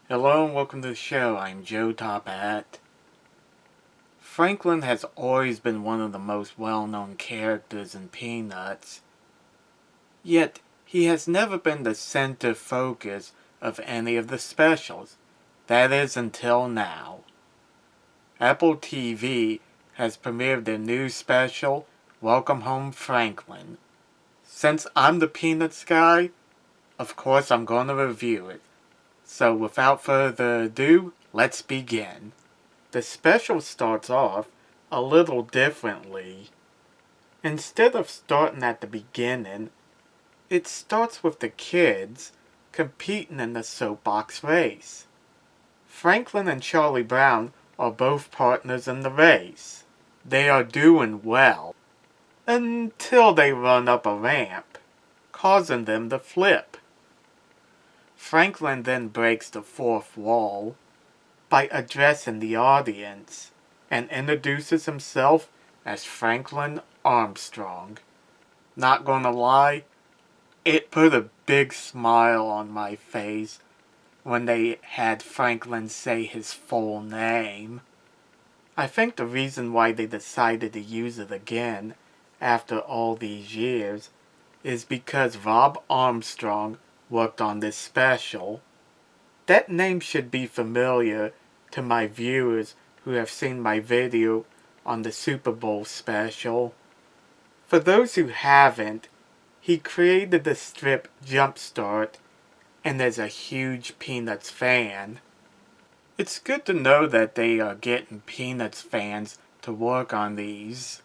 Hello and welcome to the show. I'm Joe Tophat. Franklin has always been one of the most well-known characters in Peanuts, yet he has never been the center focus of any of the specials. That is until now. Apple TV has premiered their new special, Welcome Home Franklin. Since I'm the Peanuts guy, of course I'm going to review it. So without further ado, let's begin. The special starts off a little differently. Instead of starting at the beginning, it starts with the kids competing in the soapbox race. Franklin and Charlie Brown are both partners in the race. They are doing well until they run up a ramp, causing them to flip. Franklin then breaks the fourth wall by addressing the audience and introduces himself as Franklin Armstrong. Not gonna lie, it put a big smile on my face when they had Franklin say his full name. I think the reason why they decided to use it again after all these years is because Rob Armstrong worked on this special. That name should be familiar to my viewers who have seen my video on the Super Bowl special. For those who haven't, he created the strip Jumpstart and is a huge Peanuts fan. It's good to know that they are getting Peanuts fans to work on these.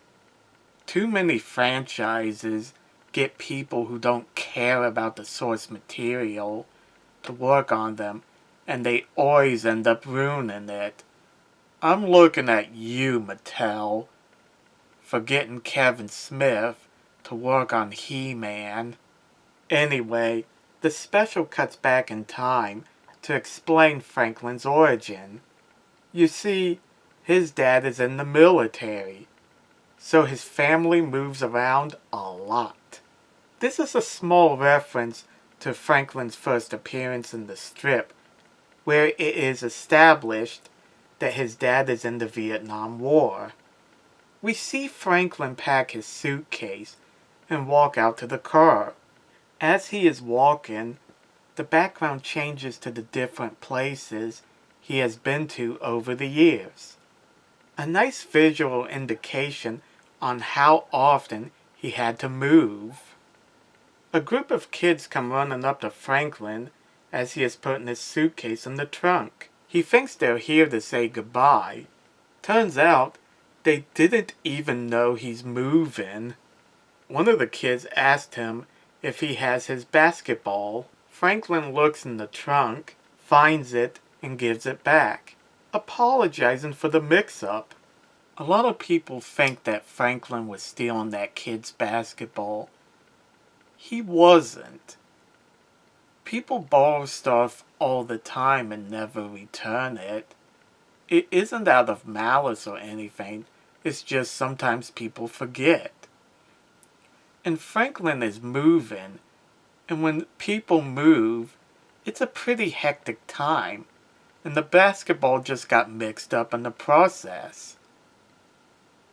Too many franchises get people who don't care about the source material to work on them, and they always end up ruining it. I'm looking at you, Mattel, for getting Kevin Smith to work on He-Man. Anyway, the special cuts back in time to explain Franklin's origin. You see, his dad is in the military, so his family moves around a lot. This is a small reference to Franklin's first appearance in the strip, where it is established that his dad is in the Vietnam War. We see Franklin pack his suitcase and walk out to the car. As he is walking, the background changes to the different places he has been to over the years. A nice visual indication on how often he had to move. A group of kids come running up to Franklin as he is putting his suitcase in the trunk. He thinks they're here to say goodbye. Turns out, they didn't even know he's moving. One of the kids asked him if he has his basketball. Franklin looks in the trunk, finds it, and gives it back, apologizing for the mix-up. A lot of people think that Franklin was stealing that kid's basketball. He wasn't. People borrow stuff all the time and never return it. It isn't out of malice or anything, it's just sometimes people forget. And Franklin is moving, and when people move, it's a pretty hectic time, and the basketball just got mixed up in the process.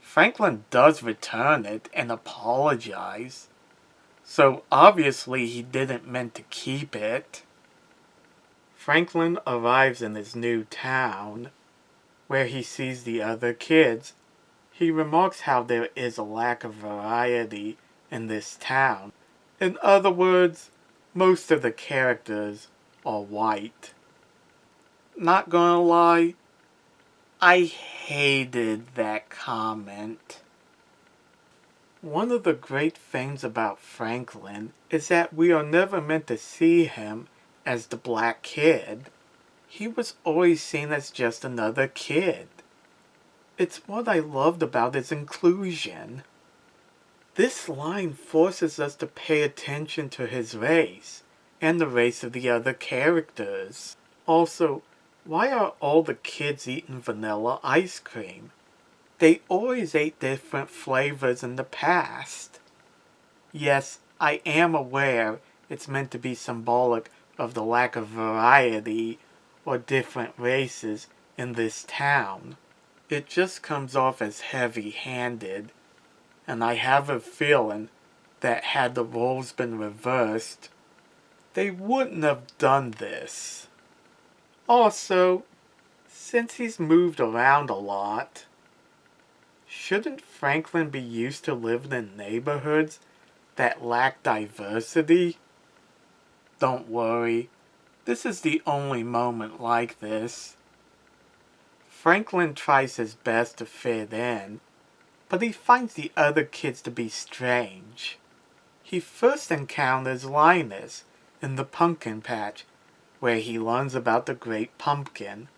Franklin does return it and apologize, so obviously he didn't mean to keep it. Franklin arrives in his new town, where he sees the other kids. He remarks how there is a lack of variety in this town. In other words, most of the characters are white. Not gonna lie, I hated that comment. One of the great things about Franklin is that we are never meant to see him as the black kid. He was always seen as just another kid. It's what I loved about his inclusion. This line forces us to pay attention to his race and the race of the other characters. Also, why are all the kids eating vanilla ice cream? They always ate different flavors in the past. Yes, I am aware it's meant to be symbolic of the lack of variety or different races in this town. It just comes off as heavy-handed, and I have a feeling that had the roles been reversed, they wouldn't have done this. Also, since he's moved around a lot, shouldn't Franklin be used to living in neighborhoods that lack diversity? Don't worry, this is the only moment like this. Franklin tries his best to fit in, but he finds the other kids to be strange. He first encounters Linus in the pumpkin patch, where he learns about the great pumpkin.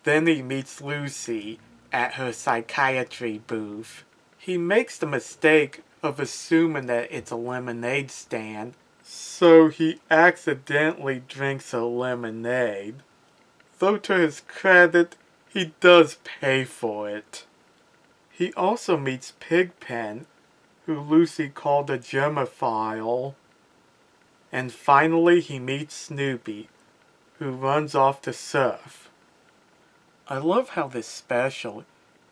Then he meets Lucy at her psychiatry booth. He makes the mistake of assuming that it's a lemonade stand, so he accidentally drinks her lemonade. Though to his credit, he does pay for it. He also meets Pigpen, who Lucy called a germophile. And finally he meets Snoopy, who runs off to surf. I love how this special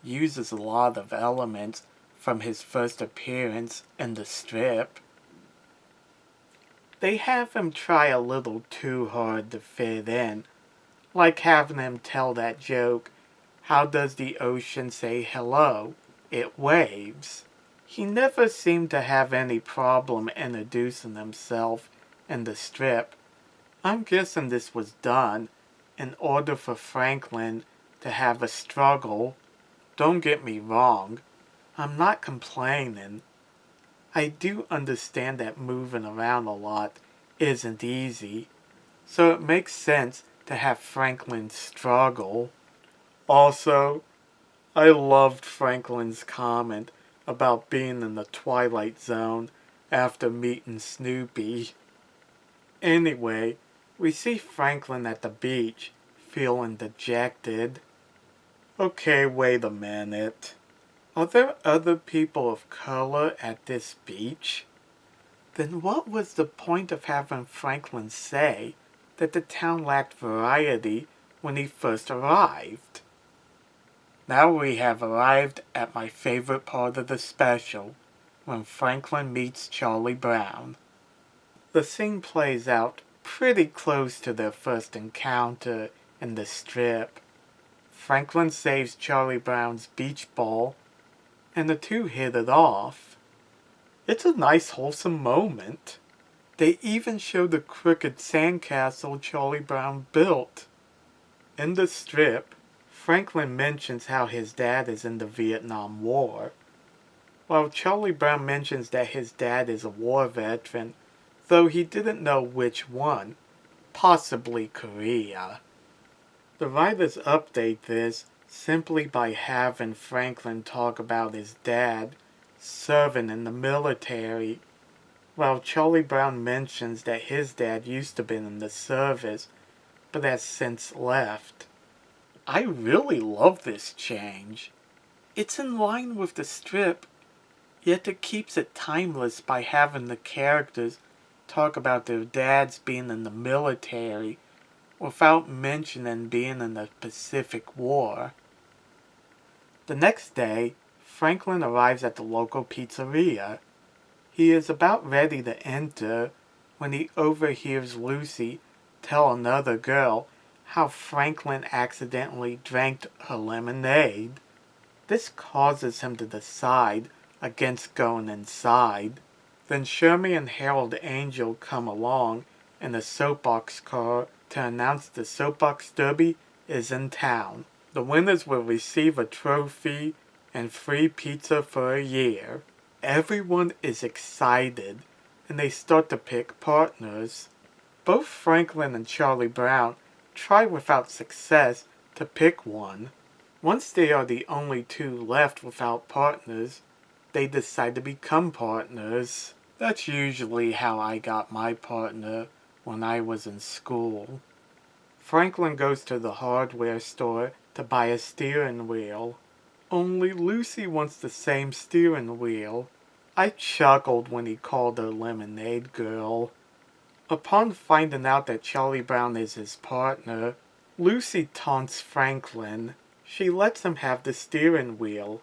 uses a lot of elements from his first appearance in the strip. They have him try a little too hard to fit in, like having him tell that joke, "How does the ocean say hello? It waves." He never seemed to have any problem introducing himself in the strip. I'm guessing this was done in order for Franklin to have a struggle. Don't get me wrong, I'm not complaining. I do understand that moving around a lot isn't easy, so it makes sense to have Franklin struggle. Also, I loved Franklin's comment about being in the Twilight Zone after meeting Snoopy. Anyway, we see Franklin at the beach, feeling dejected. Okay, wait a minute. Are there other people of color at this beach? Then what was the point of having Franklin say that the town lacked variety when he first arrived? Now we have arrived at my favorite part of the special, when Franklin meets Charlie Brown. The scene plays out pretty close to their first encounter in the strip. Franklin saves Charlie Brown's beach ball, and the two hit it off. It's a nice wholesome moment. They even show the crooked sandcastle Charlie Brown built. In the strip, Franklin mentions how his dad is in the Vietnam War, while Charlie Brown mentions that his dad is a war veteran, though he didn't know which one, possibly Korea. The writers update this simply by having Franklin talk about his dad serving in the military, while Charlie Brown mentions that his dad used to be in the service, but has since left. I really love this change. It's in line with the strip, yet it keeps it timeless by having the characters talk about their dads being in the military without mentioning being in the Pacific War. The next day, Franklin arrives at the local pizzeria. He is about ready to enter when he overhears Lucy tell another girl how Franklin accidentally drank her lemonade. This causes him to decide against going inside. Then Shermy and Harold Angel come along in a soapbox car to announce the Soapbox Derby is in town. The winners will receive a trophy and free pizza for a year. Everyone is excited, and they start to pick partners. Both Franklin and Charlie Brown try without success to pick one. Once they are the only two left without partners, they decide to become partners. That's usually how I got my partner when I was in school. Franklin goes to the hardware store to buy a steering wheel. Only Lucy wants the same steering wheel. I chuckled when he called her Lemonade Girl. Upon finding out that Charlie Brown is his partner, Lucy taunts Franklin. She lets him have the steering wheel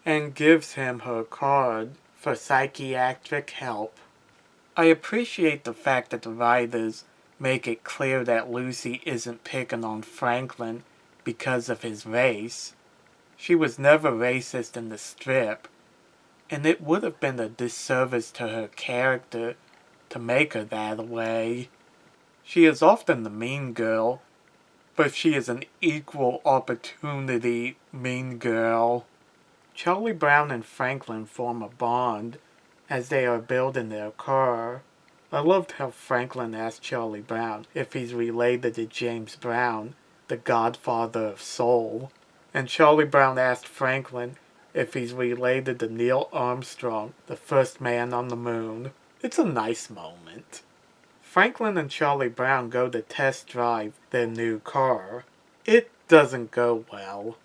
and gives him her card for psychiatric help. I appreciate the fact that the writers make it clear that Lucy isn't picking on Franklin because of his race. She was never racist in the strip, and it would have been a disservice to her character to make her that way. She is often the mean girl, but she is an equal opportunity mean girl. Charlie Brown and Franklin form a bond as they are building their car. I loved how Franklin asked Charlie Brown if he's related to James Brown, the godfather of soul, and Charlie Brown asked Franklin if he's related to Neil Armstrong, the first man on the moon. It's a nice moment. Franklin and Charlie Brown go to test drive their new car. It doesn't go well.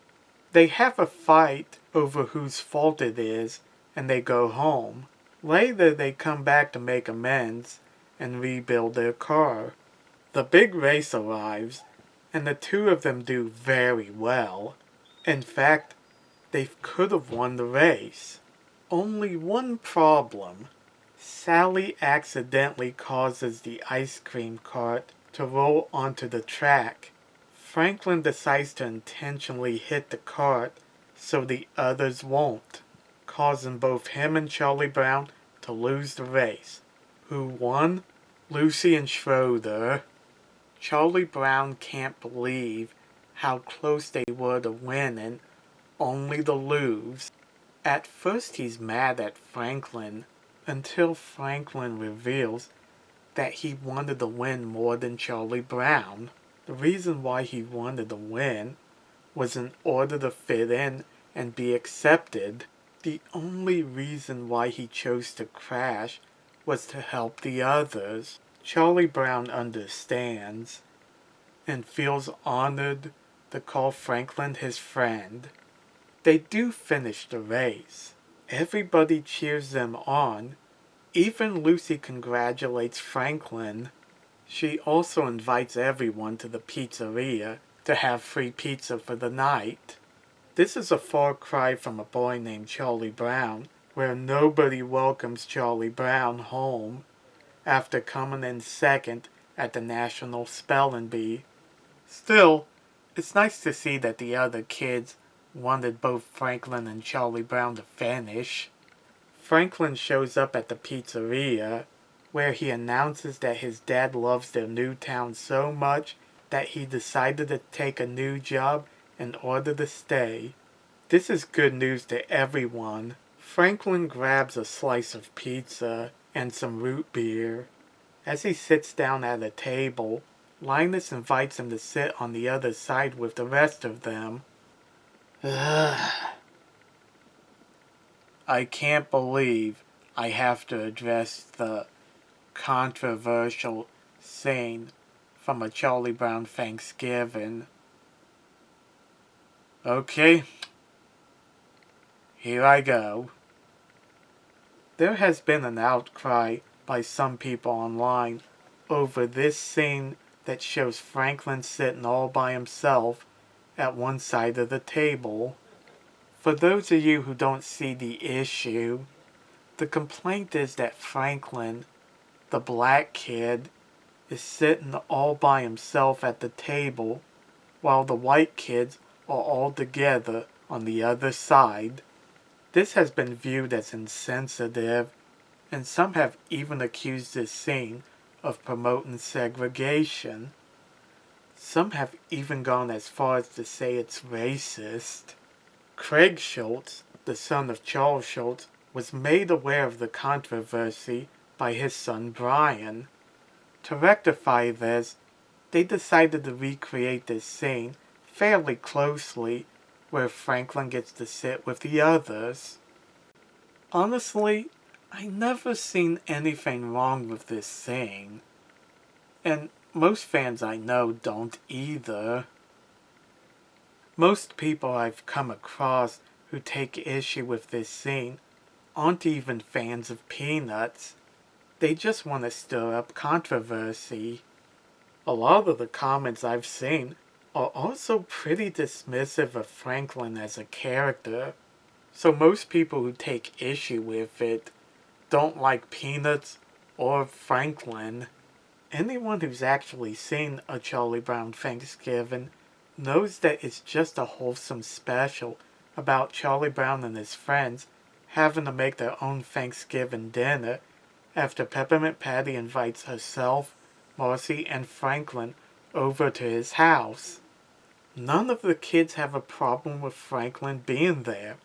They have a fight over whose fault it is, and they go home. Later, they come back to make amends and rebuild their car. The big race arrives, and the two of them do very well. In fact, they could have won the race. Only one problem. Sally accidentally causes the ice cream cart to roll onto the track. Franklin decides to intentionally hit the cart so the others won't, causing both him and Charlie Brown to lose the race. Who won? Lucy and Schroeder. Charlie Brown can't believe how close they were to winning, only to lose. At first he's mad at Franklin, until Franklin reveals that he wanted to win more than Charlie Brown. The reason why he wanted to win was in order to fit in and be accepted. The only reason why he chose to crash was to help the others. Charlie Brown understands and feels honored to call Franklin his friend. They do finish the race. Everybody cheers them on. Even Lucy congratulates Franklin. She also invites everyone to the pizzeria to have free pizza for the night. This is a far cry from a boy named Charlie Brown, where nobody welcomes Charlie Brown home after coming in second at the National Spelling Bee. Still, it's nice to see that the other kids wanted both Franklin and Charlie Brown to finish. Franklin shows up at the pizzeria, where he announces that his dad loves their new town so much that he decided to take a new job in order to stay. This is good news to everyone. Franklin grabs a slice of pizza and some root beer. As he sits down at a table, Linus invites him to sit on the other side with the rest of them. Ugh. I can't believe I have to address the controversial scene from a Charlie Brown Thanksgiving. Okay, here I go. There has been an outcry by some people online over this scene that shows Franklin sitting all by himself at one side of the table. For those of you who don't see the issue, the complaint is that Franklin, the black kid, is sitting all by himself at the table while the white kids are all together on the other side. This has been viewed as insensitive, and some have even accused this scene of promoting segregation. Some have even gone as far as to say it's racist. Craig Schultz, the son of Charles Schultz, was made aware of the controversy by his son Brian. To rectify this, they decided to recreate this scene fairly closely, where Franklin gets to sit with the others. Honestly, I never seen anything wrong with this scene, and most fans I know don't either. Most people I've come across who take issue with this scene aren't even fans of Peanuts. They just want to stir up controversy. A lot of the comments I've seen are also pretty dismissive of Franklin as a character, so most people who take issue with it don't like Peanuts or Franklin. Anyone who's actually seen A Charlie Brown Thanksgiving knows that it's just a wholesome special about Charlie Brown and his friends having to make their own Thanksgiving dinner after Peppermint Patty invites herself, Marcy, and Franklin over to his house. None of the kids have a problem with Franklin being there.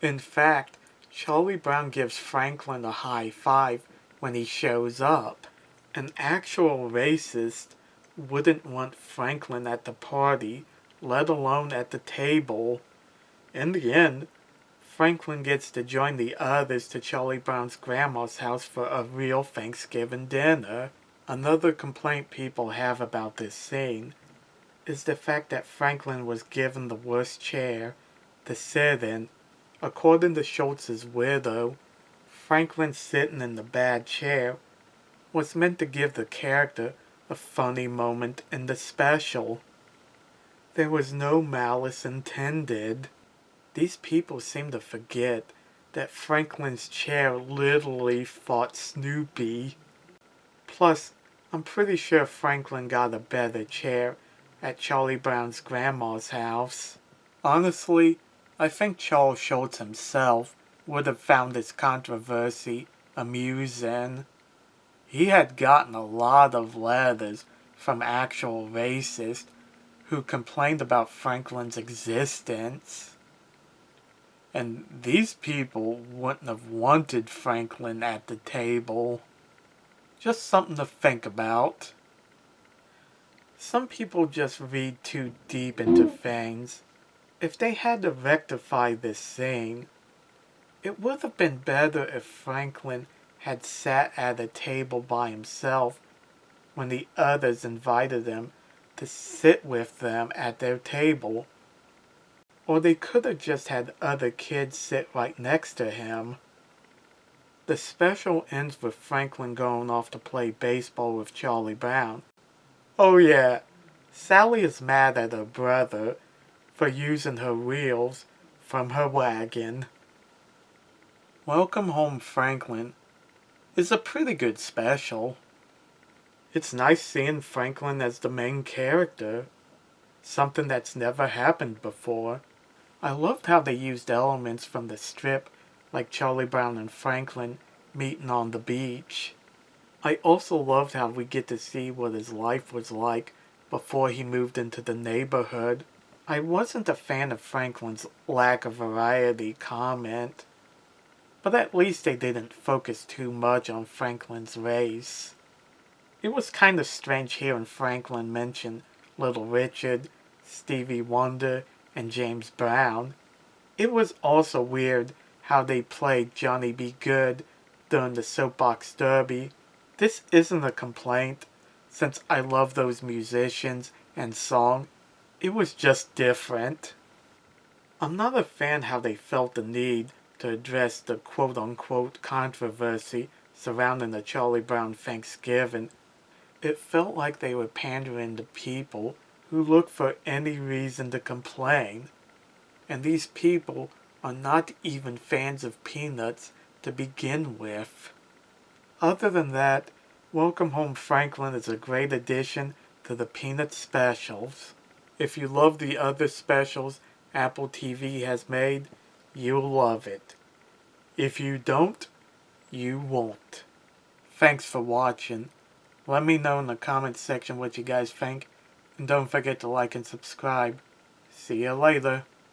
In fact, Charlie Brown gives Franklin a high five when he shows up. An actual racist wouldn't want Franklin at the party, let alone at the table. In the end, Franklin gets to join the others to Charlie Brown's grandma's house for a real Thanksgiving dinner. Another complaint people have about this scene is the fact that Franklin was given the worst chair to sit in. According to Schultz's widow, Franklin sitting in the bad chair was meant to give the character a funny moment in the special. There was no malice intended. These people seem to forget that Franklin's chair literally fought Snoopy. Plus, I'm pretty sure Franklin got a better chair at Charlie Brown's grandma's house. Honestly, I think Charles Schultz himself would have found this controversy amusing. He had gotten a lot of letters from actual racists who complained about Franklin's existence. And these people wouldn't have wanted Franklin at the table. Just something to think about. Some people just read too deep into things. If they had to rectify this scene, it would have been better if Franklin had sat at a table by himself when the others invited him to sit with them at their table. Or they could have just had other kids sit right next to him. The special ends with Franklin going off to play baseball with Charlie Brown. Oh yeah, Sally is mad at her brother for using her wheels from her wagon. Welcome Home Franklin is a pretty good special. It's nice seeing Franklin as the main character, something that's never happened before. I loved how they used elements from the strip like Charlie Brown and Franklin meeting on the beach. I also loved how we get to see what his life was like before he moved into the neighborhood. I wasn't a fan of Franklin's lack of variety comment, but at least they didn't focus too much on Franklin's race. It was kind of strange hearing Franklin mention Little Richard, Stevie Wonder, and James Brown. It was also weird how they played Johnny B. Good during the Soapbox Derby. This isn't a complaint, since I love those musicians and song. It was just different. I'm not a fan how they felt the need to address the quote-unquote controversy surrounding the Charlie Brown Thanksgiving. It felt like they were pandering to people who look for any reason to complain. And these people are not even fans of Peanuts to begin with. Other than that, Welcome Home Franklin is a great addition to the Peanuts specials. If you love the other specials Apple TV has made, you'll love it. If you don't, you won't. Thanks for watching. Let me know in the comments section what you guys think, and don't forget to like and subscribe. See you later.